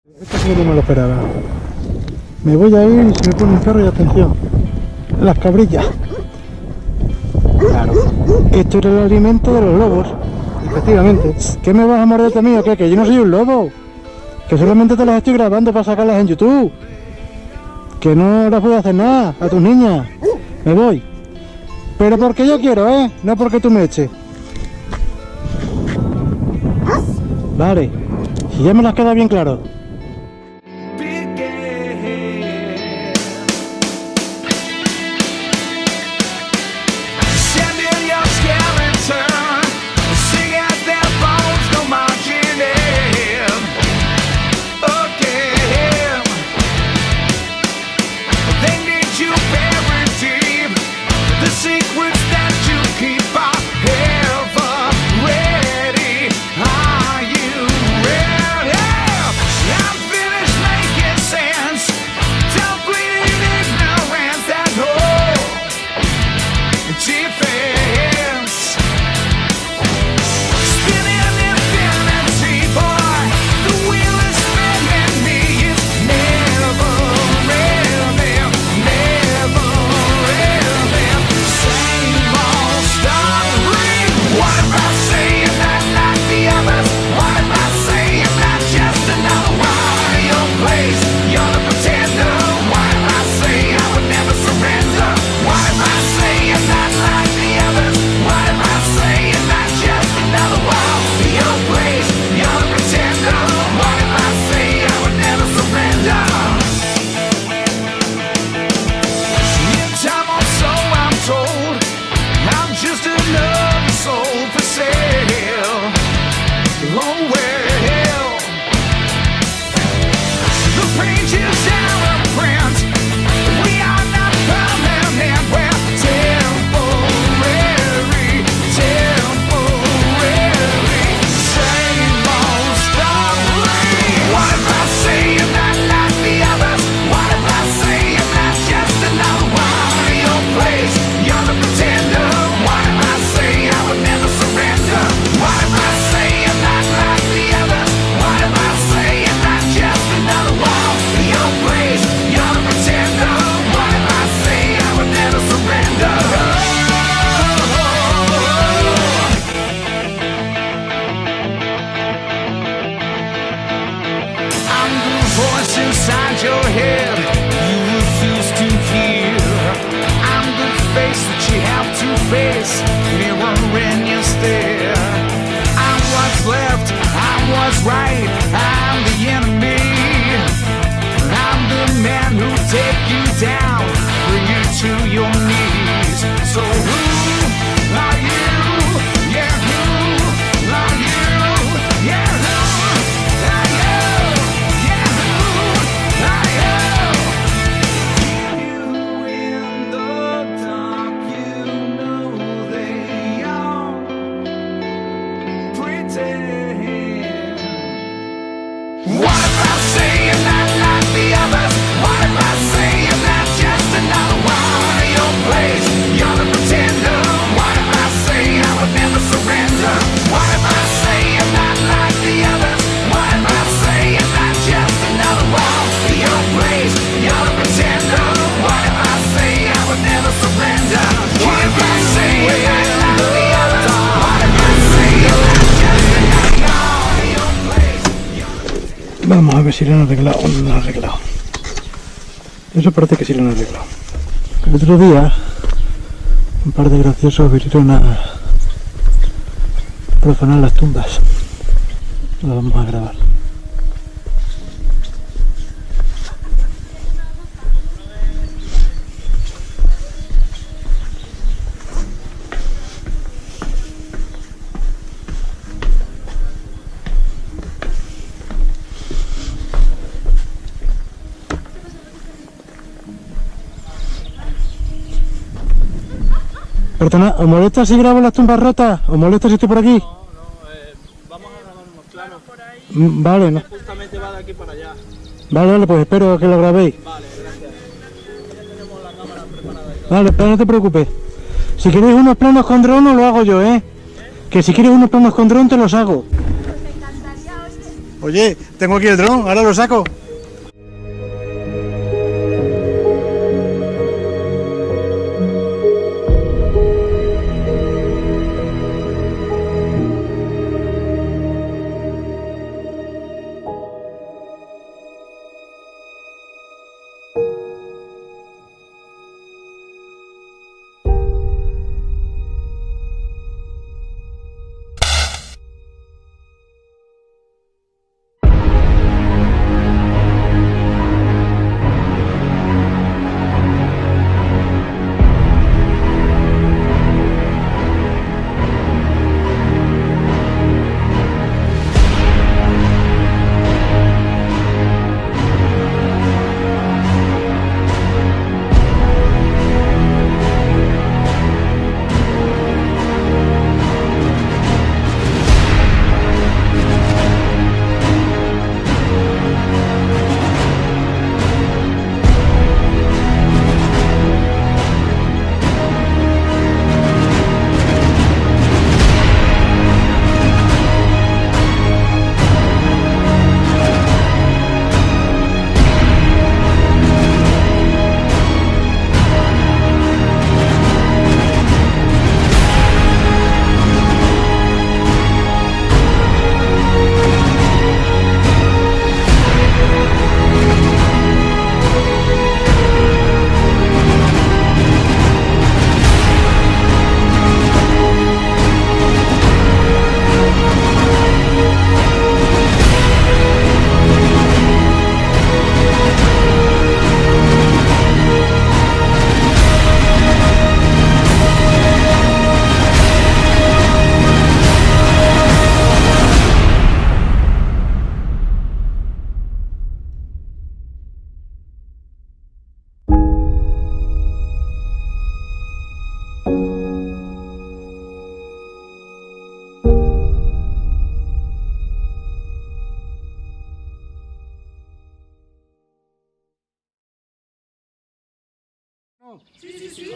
Esto sí que no me lo esperaba. Me voy a ir y se me pone un perro y atención. Las cabrillas. Claro. Esto era el alimento de los lobos. Efectivamente. ¿Qué me vas a morderte a mí o qué? Que yo no soy un lobo. Que solamente te las estoy grabando para sacarlas en YouTube. Que no las puedo hacer nada a tus niñas. Me voy. Pero porque yo quiero, ¿eh? No porque tú me eches. Vale. Si ya me las queda bien claro. Inside your head, you refuse to hear. I'm the face that you have to face, mirror in your stare. I'm what's left, I'm what's right, I'm the enemy. I'm the man who'll take you down, bring you to your knees. So who are you? Yeah, who are you? Yeah, who are you? Yeah, who are you? You in the dark, you know they all pretend. What if I say I'm not like the others? What if I say I'm not just another one in your place? You're the pretender. What if I say I would never surrender? What if I say I'm not like the others? What if I say I'm not just another one in your place? You're the pretender. What if I say I would never surrender? What if I say I'm not like the others? What if I say I'm not just another one in your place? Vamos a ver si lo han arreglado o no lo han arreglado. Eso parece que sí lo han arreglado. El otro día, un par de graciosos vinieron a profanar las tumbas. Lo vamos a grabar. Perdona, ¿os molesta si grabo las tumbas rotas? ¿Os molesta si estoy por aquí? Vamos a grabar unos planos por ahí. Vale, no. Justamente va de aquí para allá. Vale, pues espero que lo grabéis. Vale, gracias. Ya tenemos la cámara preparada y todo. Vale, pero no te preocupes. Si queréis unos planos con dron, os lo hago yo, ¿eh? Que si quieres unos planos con dron, te los hago. Oye, tengo aquí el dron, ahora lo saco.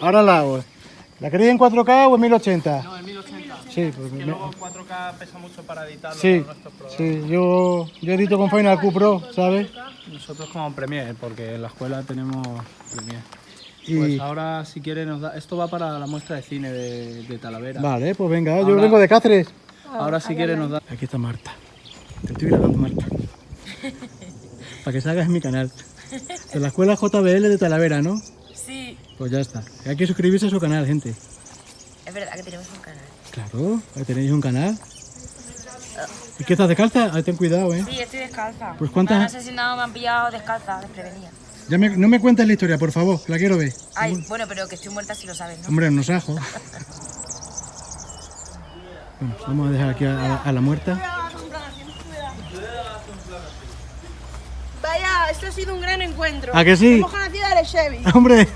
Ahora la hago. ¿La queréis en 4K o en 1080? No, en 1080. Sí, pues Que luego 4K pesa mucho para editarlo sí, con nuestros programas. sí, yo edito con Final Cut Pro, ¿sabes? Nosotros con Premiere, porque en la escuela tenemos Premiere. Y Pues ahora, si quieres, nos da... Esto va para la muestra de cine de Talavera. vale, pues venga, yo Ahora- vengo de Cáceres. Ahora, si quieres, nos da... Aquí está Marta. Te estoy grabando, Marta. Para que salgas en mi canal. De la escuela JBL de Talavera, ¿no? Sí, Pues ya está. Hay que suscribirse a su canal, gente. es verdad que tenemos un canal. Claro, ahí tenéis un canal. ¿Y qué estás descalza? Ahí ten cuidado, ¿eh? Sí, estoy descalza. Pues ¿cuántas- Me han asesinado, me han pillado descalza, desprevenida. No me cuentes la historia, por favor, la quiero ver. Ay, bueno, pero que estoy muerta si lo sabes, ¿no? Hombre, nos ajo. Bueno, vamos a dejar aquí a la muerta. Vaya, esto ha sido un gran encuentro. ¿A que sí? Hemos conocido a Chevy. Hombre.